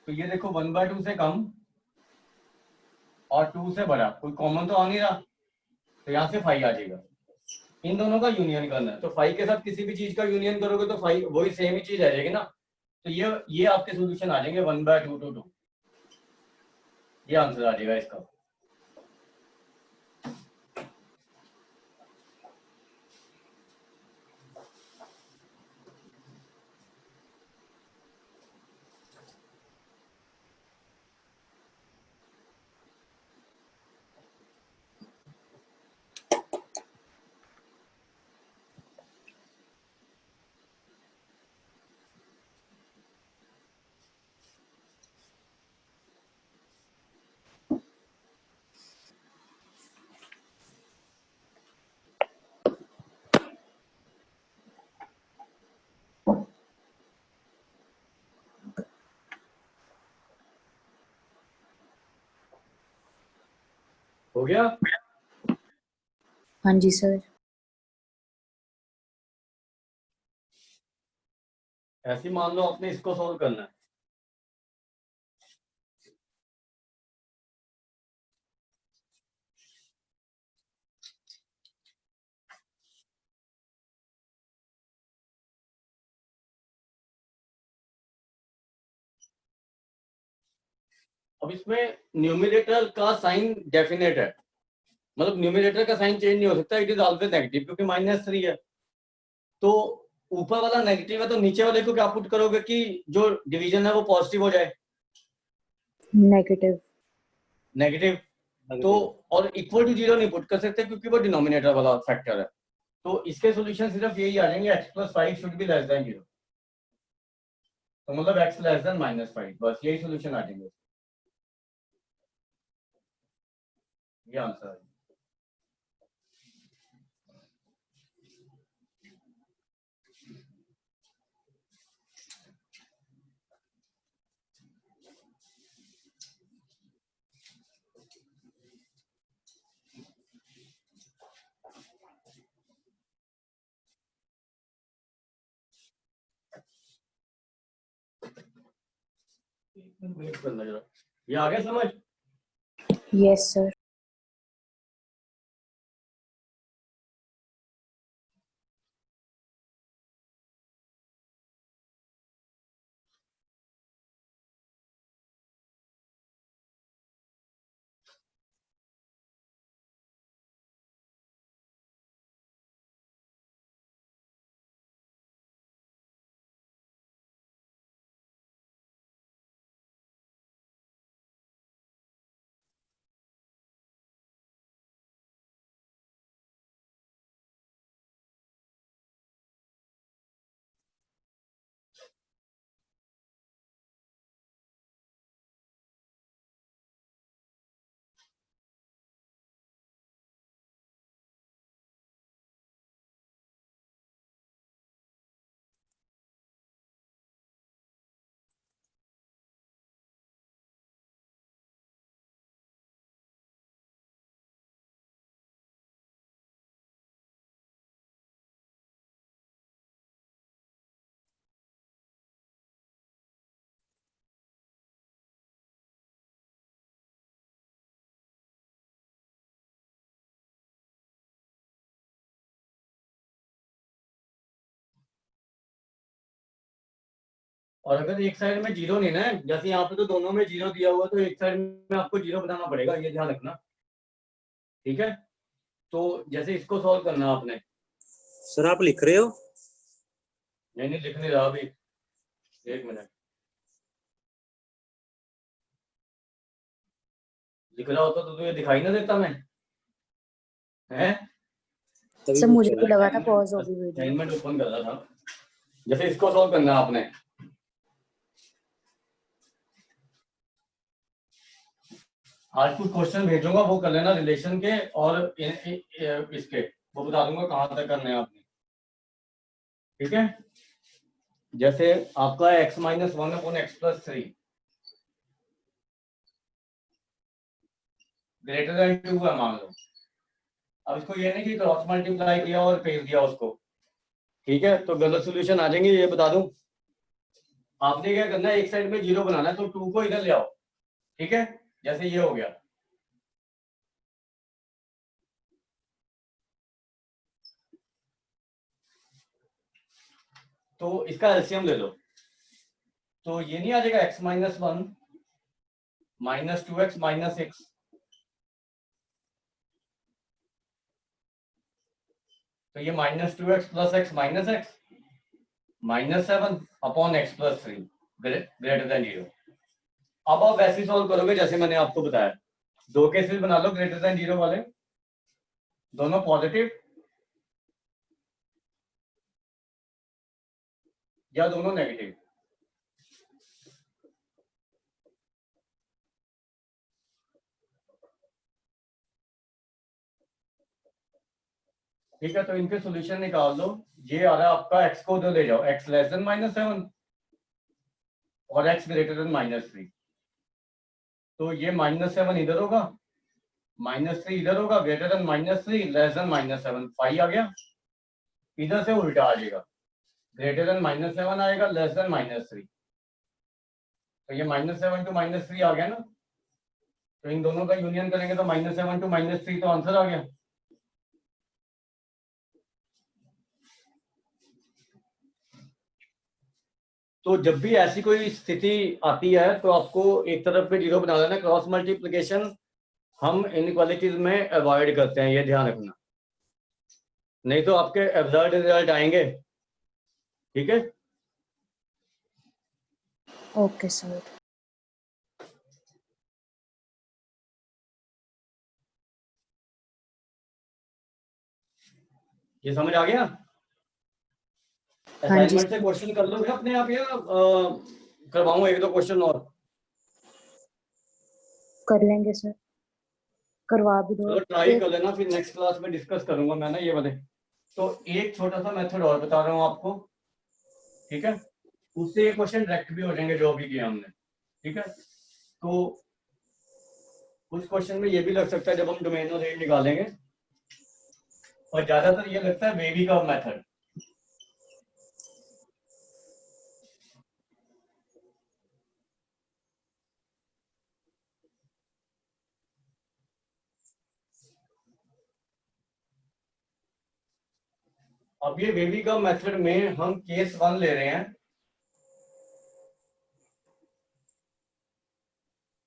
तो ये देखो 1/2 से कम और 2 से बड़ा, कोई कॉमन तो आ नहीं रहा, तो यहाँ से 5 आ जाएगा। इन दोनों का यूनियन करना है, तो 5 के साथ किसी भी चीज का यूनियन करोगे तो 5 वही सेम ही चीज आ जाएगी ना। तो ये आपके सोल्यूशन आ जाएंगे 1/2 टू 2, ये आंसर आ जाएगा इसका। हो गया? हाँ जी सर। ऐसे ही मान लो आपने इसको सोल्व करना है। अब इसमें न्यूमरेटर का साइन डेफिनेट है, मतलब न्यूमरेटर का साइन चेंज नहीं हो सकता, इट इज ऑलवेज नेगेटिव, क्योंकि -3 है। तो ऊपर वाला नेगेटिव है तो नीचे वाले को क्या पुट करोगे कि जो डिवीजन है वो पॉजिटिव हो जाए, नेगेटिव। नेगेटिव। तो और इक्वल टू 0 नहीं पुट कर सकते क्योंकि वो डिनोमिनेटर वाला फैक्टर है। तो इसके सॉल्यूशन सिर्फ यही आ जाएंगे, x + 5 should be less than 0। तो मतलब x लेस देन -5, बस यही सॉल्यूशन आ जाएंगे, ये आंसर है। वेट करना जरा, ये आ गया समझ? Yes sir. और अगर एक साइड में 0 नहीं ना है, जैसे यहाँ पे तो दोनों में 0 दिया हुआ, तो एक साइड में आपको 0 बताना पड़ेगा, ये ध्यान रखना। ठीक है, तो जैसे इसको सॉल्व करना आपने। सर आप लिख रहे हो? नहीं लिख नहीं रहा अभी, 1 मिनट। लिख रहा होता तो तुझे दिखाई ना देता मैं, हैं? तभी सर मुझे पूछ भी रहा लगा था पॉज होगी वीडियो। असाइनमेंट ओपन कर रहा था। जैसे इसको सॉल्व करना है आपने, आज कुछ क्वेश्चन भेजूंगा वो कर लेना रिलेशन के, और इसके वो बता दूंगा कहां तक करने हैं आपने, ठीक है। जैसे आपका x minus one upon x plus three greater than two है मान लो। अब इसको ये नहीं कि क्रॉस मल्टीप्लाई किया और फेल दिया उसको, ठीक है, तो गलत सॉल्यूशन आ जाएंगे, ये बता दूं। आपने क्या करना है, एक साइड में जीरो बनाना है, तो टू को इधर ले आओ, ठीक है, जैसे ये हो गया। तो इसका एलसीएम ले लो, तो ये नहीं आ जाएगा x minus one minus two x minus six, तो ये minus two x plus x minus seven upon x plus three greater than zero. अब आप वैसे सॉल्व करोगे जैसे मैंने आपको बताया, दो केसेस बना लो ग्रेटर देन जीरो वाले, दोनों पॉजिटिव या दोनों नेगेटिव। ठीक है, तो इनके सॉल्यूशन निकाल दो। ये आ रहा है आपका, x को उधर ले जाओ, x less than minus seven और x greater than minus three, तो ये माइनस सेवन इधर होगा, माइनस थ्री इधर होगा, greater than minus three less than minus seven, five आ गया। इधर से उल्टा आ जाएगा, ग्रेटर देन माइनस सेवन आएगा, लेस देन माइनस थ्री, तो ये minus seven to minus three आ गया ना, तो इन दोनों का यूनियन करेंगे तो minus seven to minus three, तो आंसर आ गया। तो जब भी ऐसी कोई स्थिति आती है तो आपको एक तरफ पे जीरो बना देना। क्रॉस मल्टीप्लिकेशन हम इनइक्वालिटीज में अवॉइड करते हैं, ये ध्यान रखना, नहीं तो आपके एब्सर्ड रिजल्ट आएंगे, ठीक है। Okay sir. ये समझ आ गया। हाँ जी असाइनमेंट से क्वेश्चन कर लोगे अपने आप या करवाऊं एक दो क्वेश्चन और? कर लेंगे सर, करवा भी दो। चलो ट्राई कर लेना, फिर नेक्स्ट क्लास में डिस्कस करूंगा मैं ना ये वाले। तो एक छोटा सा मेथड और बता रहा हूँ आपको, ठीक है, उससे ये क्वेश्चन डायरेक्ट भी हो जाएंगे जो अभी किया हमने, ठीक है। तो उस क्वेश्चन में ये भी लग सकता है जब हम डोमेन और रेंज निकालेंगे, और ज्यादातर ये लगता है वेवी कर्व मेथड। अब ये वेवी कर्व मेथड में हम केस वन ले रहे हैं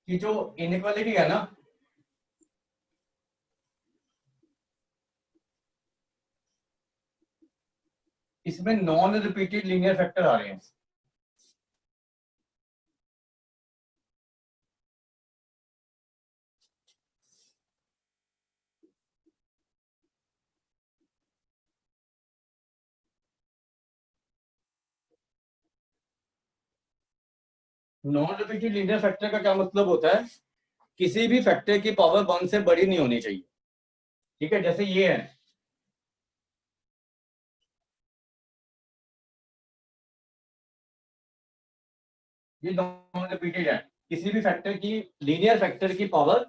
कि जो इनइक्वालिटी है ना, इसमें नॉन रिपीटेड लीनियर फैक्टर आ रहे हैं। नॉन रिपीटेड लीनियर फैक्टर का क्या मतलब होता है, किसी भी फैक्टर की पावर वन से बड़ी नहीं होनी चाहिए, ठीक है। जैसे ये है, ये नॉन रिपीटेड है, किसी भी फैक्टर की, लीनियर फैक्टर की पावर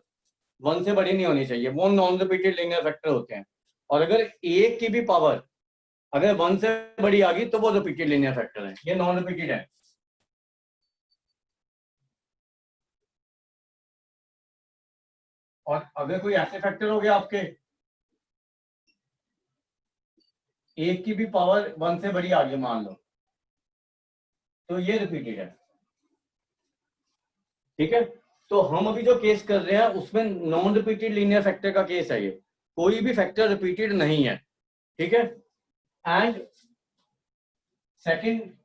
वन से बड़ी नहीं होनी चाहिए, वो नॉन रिपीटेड लीनियर फैक्टर होते हैं। और अगर एक की भी पावर अगर वन से बड़ी आ गई तो वो रिपीटेड लीनियर फैक्टर है, ये नॉन रिपीटेड है। और अगर कोई ऐसे फैक्टर हो गया आपके, एक की भी पावर वन से बड़ी आ गई मान लो, तो ये रिपीटेड है, ठीक है। तो हम अभी जो केस कर रहे हैं उसमें नॉन रिपीटेड लीनियर फैक्टर का केस है, ये कोई भी फैक्टर रिपीटेड नहीं है, ठीक है। एंड सेकंड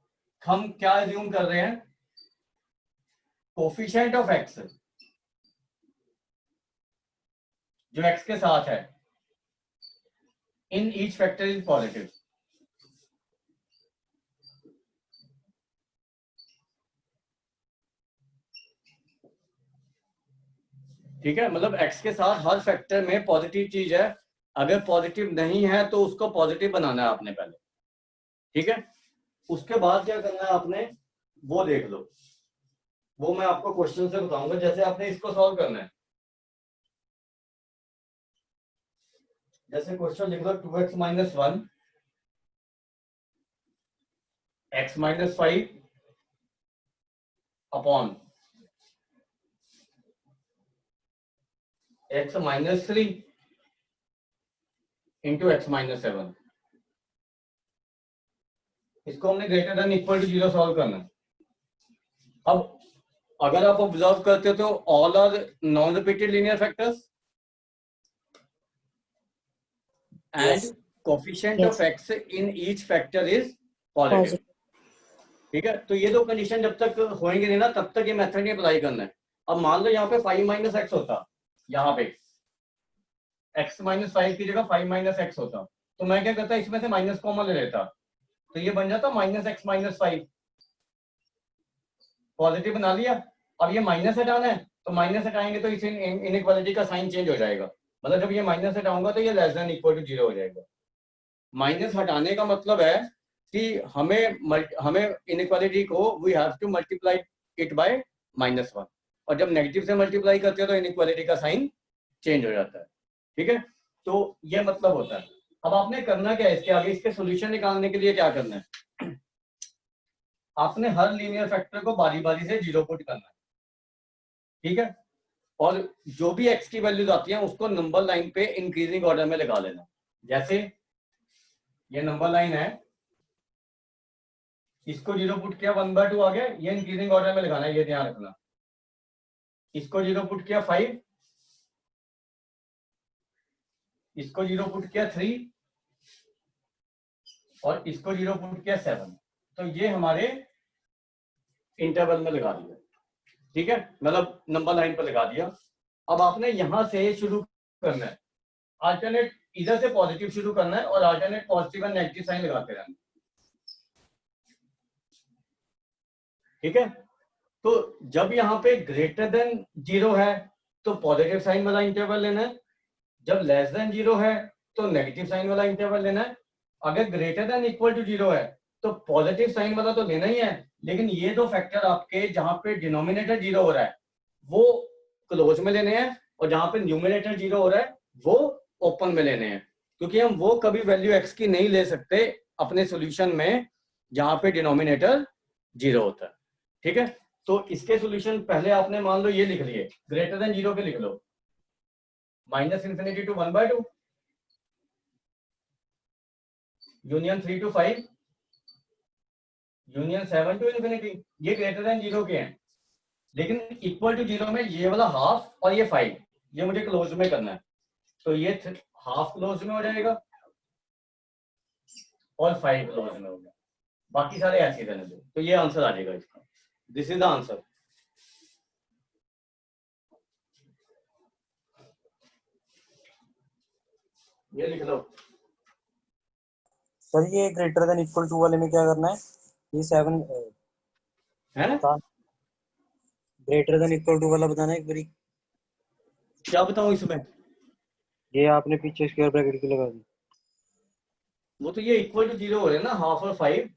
हम क्या एज्यूम कर रहे हैं, कोफिशिएंट ऑफ एक्स जो एक्स के साथ है in each factor is positive. ठीक है, मतलब x के साथ हर फैक्टर में पॉजिटिव चीज है, अगर पॉजिटिव नहीं है तो उसको पॉजिटिव बनाना है आपने पहले। ठीक है, उसके बाद क्या करना है आपने वो देख लो, वो मैं आपको क्वेश्चन से बताऊंगा। जैसे आपने इसको सॉल्व करना है, जैसे क्वेश्चन लिख लो 2x minus 1 x minus 5 upon x minus 3 into x minus 7। इसको हमने greater than equal to 0 solve करना है। अब अगर आप ऑब्जर्व करते हो तो all are non repeated linear factors and Yes. Coefficient of Yes. X in each factor is positive. Positive. ठीक है, तो ये दो कंडीशन जब तक होंगे नहीं ना तब तक ये मेथड नहीं अप्लाई करना है। अब मान लो यहाँ पे 5 माइनस एक्स होता, यहाँ पे x माइनस 5 की जगह 5 माइनस एक्स होता, तो मैं क्या करता इसमें से माइनस कॉमन ले लेता, तो ये बन जाता माइनस एक्स माइनस 5। पॉजिटिव बना लिया। अब ये माइनस हटाना है, तो माइनस हटाएंगे तो इस इनइक्वालिटी का साइन चेंज हो जाएगा, मतलब जब ये माइनस हटाऊंगा तो ये लेस देन इक्वल टू 0 हो जाएगा। माइनस हटाने का मतलब है कि हमें इनइक्वालिटी को we have to multiply it by -1, और जब नेगेटिव से मल्टीप्लाई करते हो तो इनइक्वालिटी का साइन चेंज हो जाता है। ठीक है, तो ये मतलब होता है। अब आपने करना क्या है इसके आगे, इसके सॉल्यूशन निकालने के लिए क्या करना है, आपने हर लीनियर फैक्टर को बारी बारी से 0 पुट करना है। ठीक है, और जो भी x की वैल्यूज आती हैं उसको नंबर लाइन पे इंक्रीजिंग ऑर्डर में लगा लेना। जैसे ये नंबर लाइन है, इसको 0 पुट किया 1/2 आ गया, ये इंक्रीजिंग ऑर्डर में लगाना है, ये ध्यान रखना। इसको 0 पुट किया 5, इसको 0 पुट किया 3 और इसको 0 पुट किया 7, तो ये हमारे इंटरवल में लगा दिया। ठीक है, मतलब नंबर लाइन पर लगा दिया। अब आपने यहां से शुरू करना है, अल्टरनेट इधर से पॉजिटिव शुरू करना है और alternate positive and negative sign लगाते रहना। ठीक है, तो जब यहाँ पे ग्रेटर देन 0 है तो पॉजिटिव साइन वाला इंटरवल लेना है, जब लेस देन 0 है तो नेगेटिव साइन वाला इंटरवल लेना है। अगर ग्रेटर देन इक्वल टू 0 है तो पॉजिटिव साइन वाला तो लेना ही है, लेकिन ये दो फैक्टर आपके जहां पे डिनोमिनेटर 0 हो रहा है वो क्लोज में लेने हैं, और जहां पे न्यूमिनेटर 0 हो रहा है वो ओपन में लेने हैं, क्योंकि हम वो कभी वैल्यू x की नहीं ले सकते अपने सॉल्यूशन में जहां पे डिनोमिनेटर 0 होता है। ठीक है, तो इसके सॉल्यूशन पहले आपने मान लो ये लिख लिए, ग्रेटर देन 0 के लिख लो, -∞ to 1/2, union 3 to 5, union 7 to ∞। ये ग्रेटर देन 0 के हैं, लेकिन इक्वल टू 0 में ये वाला हाफ और ये 5 ये मुझे क्लोज में करना है, तो ये हाफ क्लोज में हो जाएगा और 5 क्लोज में हो गया, बाकी सारे ऐसे रहने दो, तो ये आंसर आ जाएगा इसका। This is the answer. ये लिख लो। सर ये ग्रेटर देन इक्वल टू वाले में क्या करना है? ये 7 है ग्रेटर देन इक्वल टू वाला बताना है एक बारी। क्या बताऊं इसमें, ये आपने पीछे स्क्वायर ब्रैकेट की लगा दी। वो तो ये इक्वल टू 0 हो रहे हैं ना, हाफ और 5,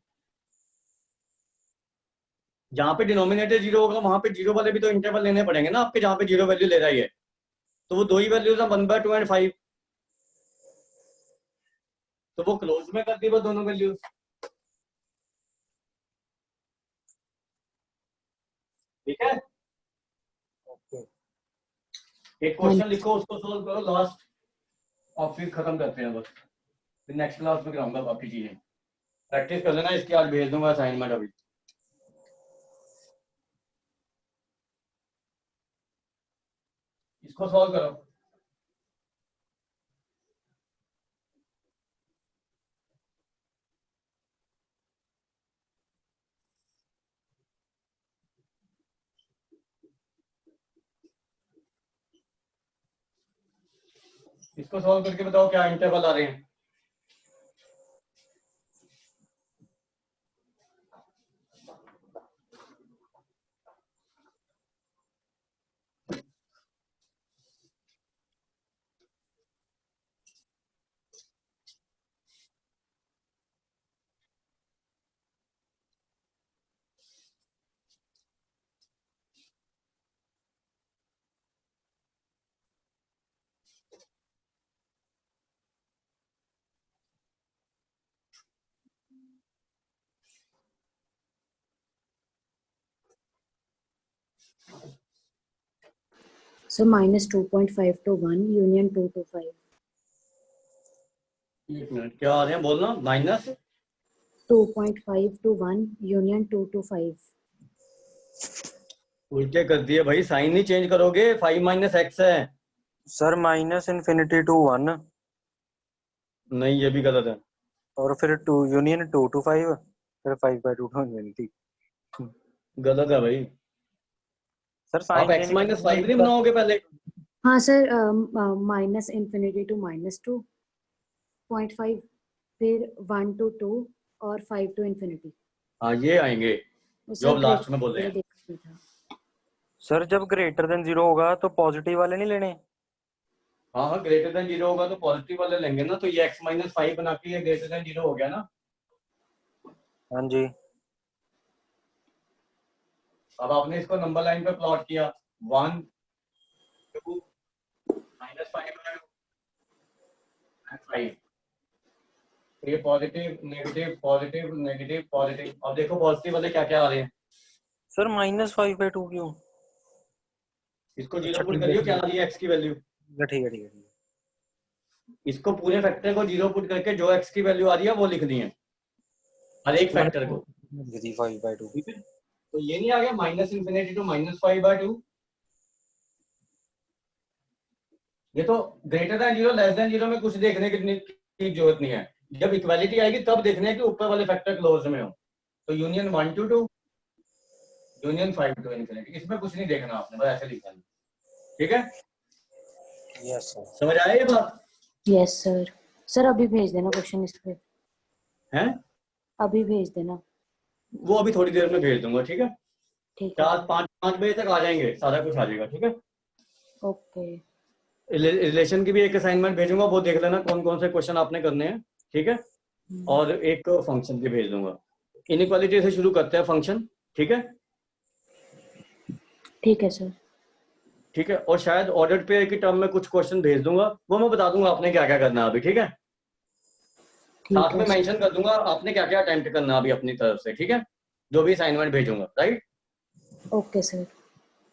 जहां पे डिनोमिनेटर 0 होगा वहां पे 0 वाले भी तो इंटरवल लेने पड़ेंगे ना आपके, जहां पे 0 वैल्यू ले रहा है, तो वो दो ही वैल्यूज है 1/2 एंड 5, तो वो क्लोज में कर दी वो दोनों वैल्यूज। ठीक है, ओके। एक क्वेश्चन लिखो उसको सोल्व करो लास्ट, और फिर खत्म करते हैं बस, फिर नेक्स्ट क्लास में कराऊंगा बाकी चीजें। प्रैक्टिस कर लेना, इसके आज भेज दूंगा असाइनमेंट अभी। इसको सॉल्व करो। इसको सॉल्व करके बताओ क्या इंटरवल आ रहे हैं। Sir -2.5 to 1 union 2 to 5. एक मिनट, क्या आ रहे हैं बोलना, माइनस 2.5 to 1 union 2 to 5. उल्टे कर दिए भाई, साइन नहीं चेंज करोगे, 5 माइनस एक्स है। सर -∞ to 1 नहीं, ये भी गलत है। और फिर 2 यूनियन 2 to 5 फिर 5/2 to infinity। गलत है भाई। सर आप साइन एक्स माइनस 5 नहीं बनाओगे पहले? हाँ सर, -∞ to -2.5, फिर 1 to 2 और 5 to infinity. हाँ, ये आएंगे वो जो सर अब लास्ट में बोले ये हैं। देखना था। सर जब ग्रेटर देन 0 होगा तो पॉजिटिव वाले नहीं लेने? हाँ हाँ, ग्रेटर देन 0 होगा तो पॉजिटिव वाले लेंगे ना, तो ये एक्स माइनस 5 बना के ये ग्रेटर देन 0 हो गया ना। हाँ जी। अब आपने इसको नंबर लाइन पे प्लॉट किया, 1 2 -5 and 5, तो ये positive negative positive negative positive. अब देखो पॉजिटिव वाले क्या क्या आ रहे हैं। सर -5/2 क्यों? इसको अच्छा, 0 पुट ठीक है, करियो, ठीक क्या है। आ रही है एक्स की वैल्यू। ठीक है, ठीक है। इसको पूरे फैक्टर को 0 पुट करके जो एक्स की वैल्यू आ रही है वो लिखनी है, हर एक फैक्टर को। 5/2। ठीक है, तो ये नहीं आ गया -∞ to -5/2। ये तो ग्रेटर देन 0 लेस देन 0 में कुछ देखने की जरूरत नहीं है। जब इक्वालिटी आएगी तब देखने है कि ऊपर वाले फैक्टर क्लोज में हो। तो union 1 to 2 union 5 to infinity, इसमें कुछ नहीं देखना आपने, बस ऐसे लिखना है। ठीक है, यस सर। समझ आया ये बात? Yes sir. सर अभी भेज देना क्वेश्चन इस पे, हैं? अभी भेज देना। वो अभी थोड़ी देर में भेज दूंगा। ठीक है, ठीक है 4-5 बजे तक आ जाएंगे, सारा कुछ आ जाएगा। ठीक है, ओके। रिलेशन की भी एक असाइनमेंट भेजूंगा, वो देख लेना कौन कौन से क्वेश्चन आपने करने हैं। ठीक है, और एक फंक्शन की भेज दूंगा। इनइक्वालिटी से शुरू करते हैं फंक्शन। ठीक है, ठीक है सर। ठीक है, और शायद ऑर्डर पे की टर्म में कुछ क्वेश्चन भेज दूंगा, वो मैं बता दूंगा आपने क्या क्या करना है अभी। ठीक है, ठीक साथ है में सर। मेंशन कर दूंगा आपने क्या क्या अटेम्प्ट करना है अभी अपनी तरफ से। ठीक है, जो भी असाइनमेंट भेजूंगा। Right, okay sir.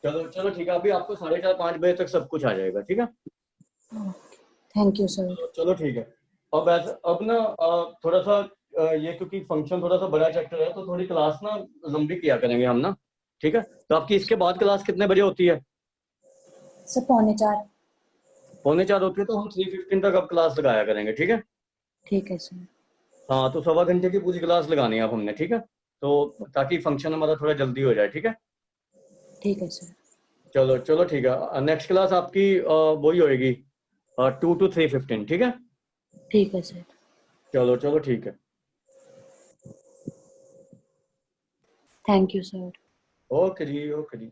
चलो चलो ठीक है, अभी आपको 4:30-5 बजे तक सब कुछ आ जाएगा। ठीक है, थैंक यू सर। चलो ठीक है। अब ऐसा अब ना थोड़ा सा ये क्योंकि फंक्शन थोड़ा सा बड़ा चैप्टर है, तो थोड़ी क्लास ना लंबी किया करेंगे हम ना। ठीक है, तो आपकी इसके बाद क्लास कितने बजे होती है? सर 3:45। 3:45 होती है, तो हम 3:15 तक अब क्लास लगाया करेंगे। ठीक है, ठीक है सर। हाँ, तो 1.25 घंटे की पूरी क्लास लगानी है अब हमने। ठीक है, तो ताकि फंक्शन हमारा थोड़ा जल्दी हो जाए। ठीक है, ठीक है सर। चलो चलो ठीक है, नेक्स्ट क्लास आपकी वही होएगी 2 to 3:15। ठीक है, ठीक है सर। चलो चलो ठीक है, थैंक यू सर। ओके जी, ओके जी।